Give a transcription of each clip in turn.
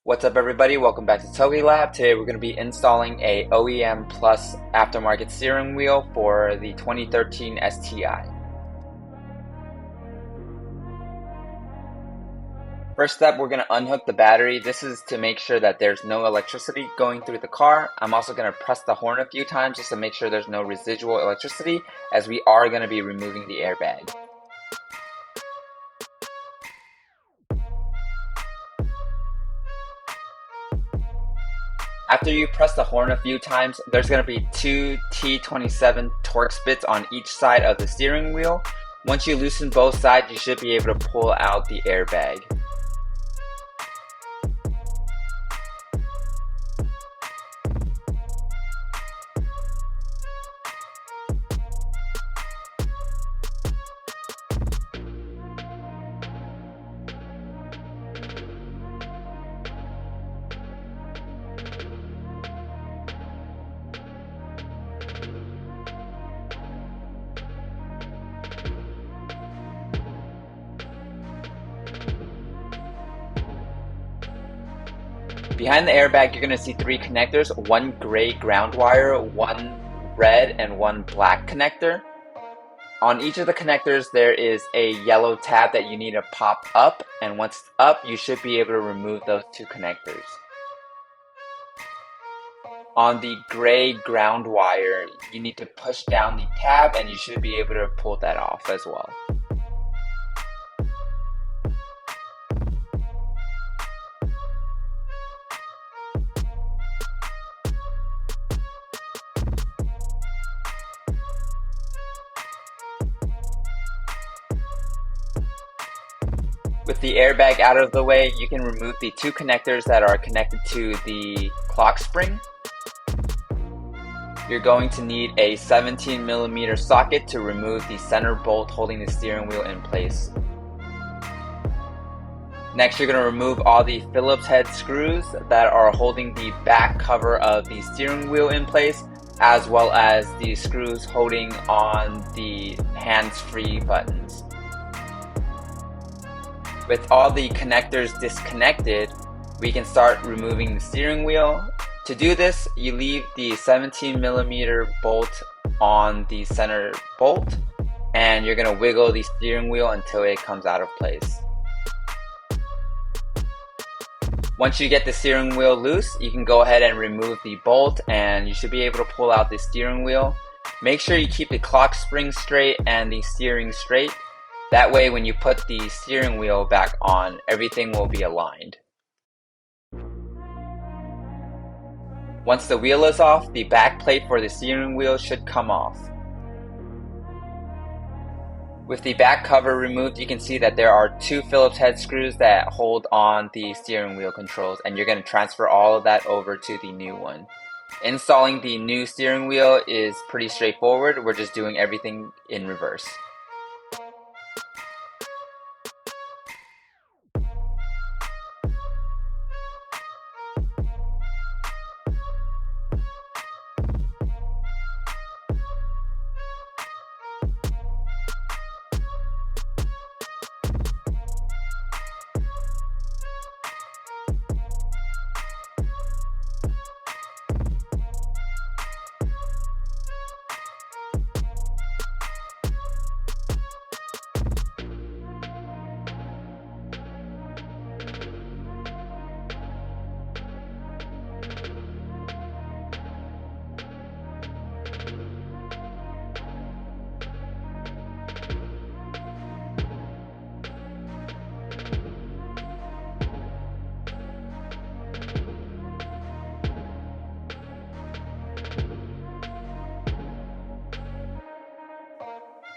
What's up everybody, welcome back to Togi Lab. Today we're going to be installing a OEM plus aftermarket steering wheel for the 2013 STI. First step, we're going to unhook the battery. This is to make sure that there's no electricity going through the car. I'm also going to press the horn a few times just to make sure there's no residual electricity, as we are going to be removing the airbag. After you press the horn a few times, there's going to be two T27 Torx bits on each side of the steering wheel. Once you loosen both sides, you should be able to pull out the airbag. Behind the airbag, you're going to see three connectors, one gray ground wire, one red, and one black connector. On each of the connectors, there is a yellow tab that you need to pop up, and once it's up, you should be able to remove those two connectors. On the gray ground wire, you need to push down the tab, and you should be able to pull that off as well. With the airbag out of the way, you can remove the two connectors that are connected to the clock spring. You're going to need a 17mm socket to remove the center bolt holding the steering wheel in place. Next, you're going to remove all the Phillips head screws that are holding the back cover of the steering wheel in place, as well as the screws holding on the hands-free buttons. With all the connectors disconnected, we can start removing the steering wheel. To do this, you leave the 17mm bolt on the center bolt, and you're going to wiggle the steering wheel until it comes out of place. Once you get the steering wheel loose, you can go ahead and remove the bolt, and you should be able to pull out the steering wheel. Make sure you keep the clock spring straight and the steering straight. That way, when you put the steering wheel back on, everything will be aligned. Once the wheel is off, the back plate for the steering wheel should come off. With the back cover removed, you can see that there are two Phillips head screws that hold on the steering wheel controls, and you're going to transfer all of that over to the new one. Installing the new steering wheel is pretty straightforward. We're just doing everything in reverse.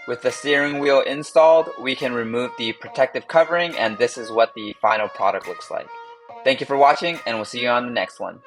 With the steering wheel installed, we can remove the protective covering, and this is what the final product looks like. Thank you for watching, and we'll see you on the next one.